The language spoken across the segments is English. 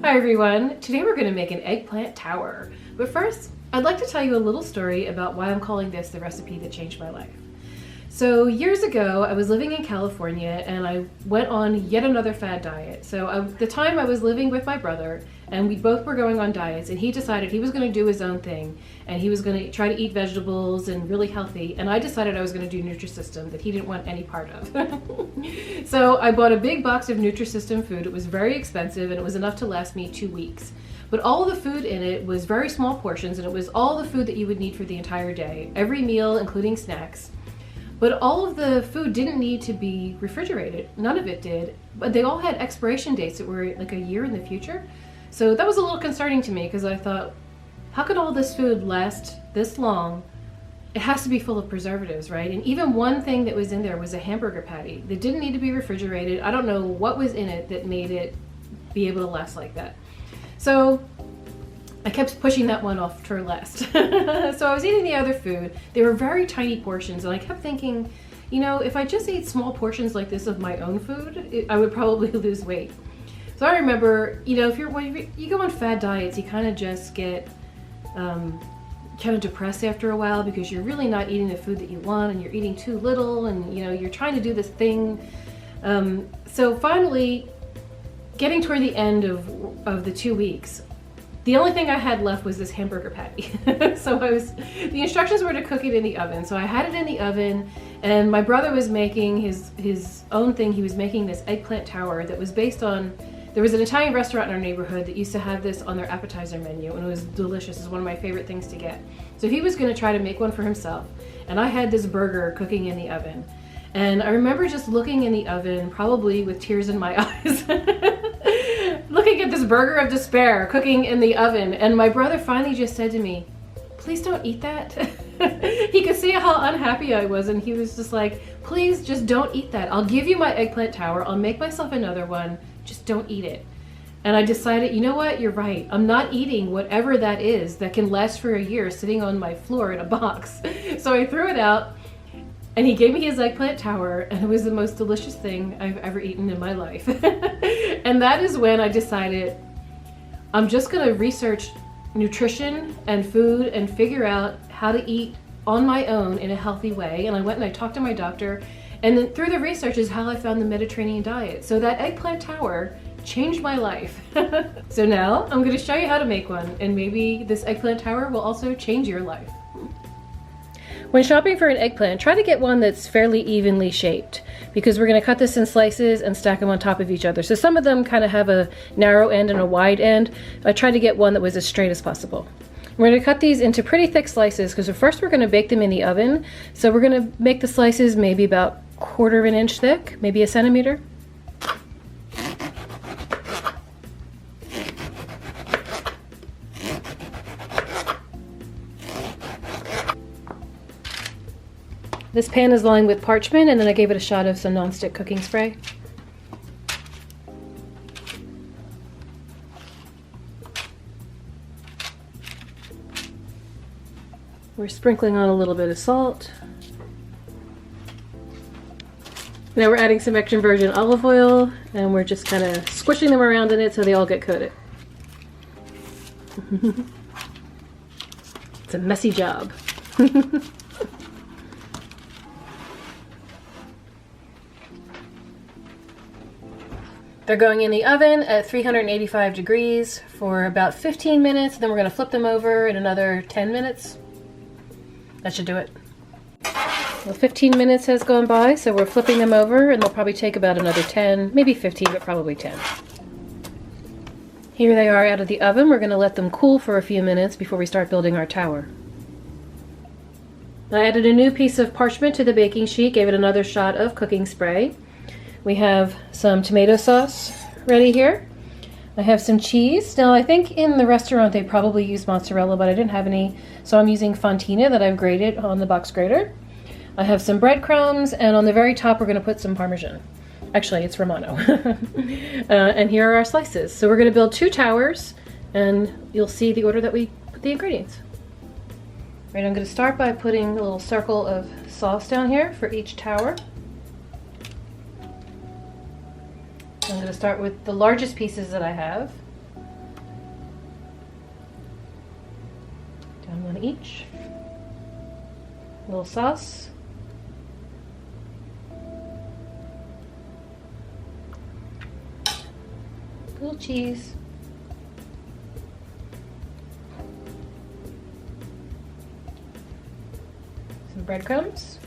Hi everyone! Today we're going to make an eggplant tower. But first, I'd like to tell you a little story about why I'm calling this the recipe that changed my life. So years ago, I was living in California and I went on yet another fad diet. So at the time I was living with my brother and we both were going on diets, and he decided he was going to do his own thing and he was going to try to eat vegetables and really healthy, and I decided I was going to do Nutrisystem that he didn't want any part of. So I bought a big box of Nutrisystem food. It was very expensive and it was enough to last me 2 weeks. But all of the food in it was very small portions, and it was all the food that you would need for the entire day, every meal including snacks. But all of the food didn't need to be refrigerated. None of it did. But they all had expiration dates that were like a year in the future. So that was a little concerning to me because I thought, how could all this food last this long? It has to be full of preservatives, right? And even one thing that was in there was a hamburger patty that didn't need to be refrigerated. I don't know what was in it that made it be able to last like that. So I kept pushing that one off for last. So I was eating the other food. They were very tiny portions, and I kept thinking, you know, if I just ate small portions like this of my own food, I would probably lose weight. So I remember, you know, when you go on fad diets, you kind of just get kind of depressed after a while because you're really not eating the food that you want, and you're eating too little, and you know, you're trying to do this thing. So finally, getting toward the end of the 2 weeks, the only thing I had left was this hamburger patty. So the instructions were to cook it in the oven. So I had it in the oven, and my brother was making his own thing. He was making this eggplant tower that was based on, there was an Italian restaurant in our neighborhood that used to have this on their appetizer menu, and it was delicious. It's one of my favorite things to get. So he was going to try to make one for himself, and I had this burger cooking in the oven. And I remember just looking in the oven, probably with tears in my eyes, looking at this burger of despair cooking in the oven. And my brother finally just said to me, "Please don't eat that." He could see how unhappy I was, and he was just like, "Please just don't eat that. I'll give you my eggplant tower. I'll make myself another one. Just don't eat it." And I decided, you know what? You're right. I'm not eating whatever that is that can last for a year sitting on my floor in a box. So I threw it out. And he gave me his eggplant tower, and it was the most delicious thing I've ever eaten in my life. And that is when I decided I'm just going to research nutrition and food and figure out how to eat on my own in a healthy way. And I went and I talked to my doctor, and then through the research is how I found the Mediterranean diet. So that eggplant tower changed my life. So now I'm going to show you how to make one, and maybe this eggplant tower will also change your life. When shopping for an eggplant, try to get one that's fairly evenly shaped, because we're going to cut this in slices and stack them on top of each other. So some of them kind of have a narrow end and a wide end. I tried to get one that was as straight as possible. We're going to cut these into pretty thick slices because first we're going to bake them in the oven. So we're going to make the slices maybe about 1/4 inch thick, maybe 1 centimeter. This pan is lined with parchment, and then I gave it a shot of some nonstick cooking spray. We're sprinkling on a little bit of salt. Now we're adding some extra virgin olive oil, and we're just kind of squishing them around in it so they all get coated. It's a messy job. They're going in the oven at 385 degrees for about 15 minutes. Then we're going to flip them over in another 10 minutes. That should do it. Well, 15 minutes has gone by, so we're flipping them over, and they'll probably take about another 10, maybe 15, but probably 10. Here they are out of the oven. We're going to let them cool for a few minutes before we start building our tower. I added a new piece of parchment to the baking sheet, gave it another shot of cooking spray. We have some tomato sauce ready here. I have some cheese. Now I think in the restaurant they probably use mozzarella, but I didn't have any, so I'm using fontina that I've grated on the box grater. I have some breadcrumbs, and on the very top we're going to put some Parmesan. Actually, it's Romano. And here are our slices. So we're going to build 2 towers, and you'll see the order that we put the ingredients. Right, I'm going to start by putting a little circle of sauce down here for each tower. I'm going to start with the largest pieces that I have. Down one each. A little sauce. A little cheese. Some breadcrumbs.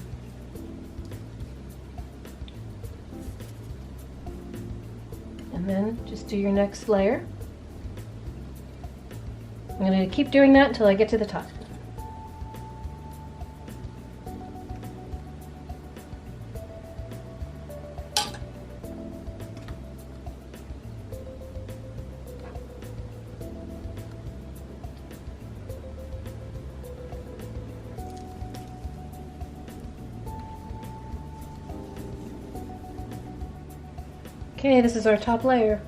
And then just do your next layer. I'm going to keep doing that until I get to the top. Okay, this is our top layer.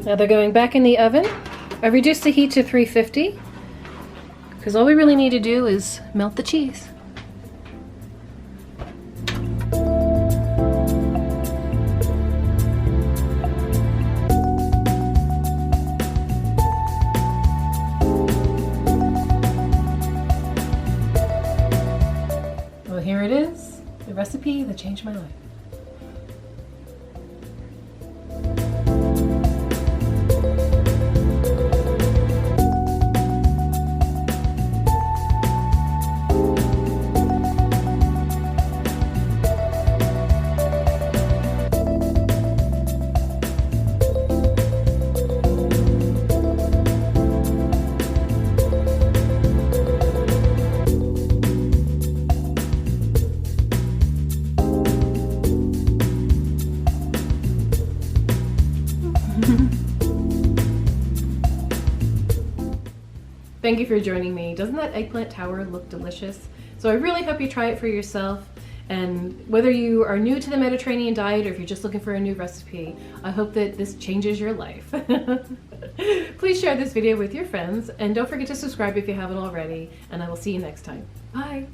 Now they're going back in the oven. I reduced the heat to 350 because all we really need to do is melt the cheese. Well, here it is, the recipe that changed my life. Thank you for joining me. Doesn't that eggplant tower look delicious? So I really hope you try it for yourself. And whether you are new to the Mediterranean diet or if you're just looking for a new recipe, I hope that this changes your life. Please share this video with your friends and don't forget to subscribe if you haven't already. And I will see you next time. Bye.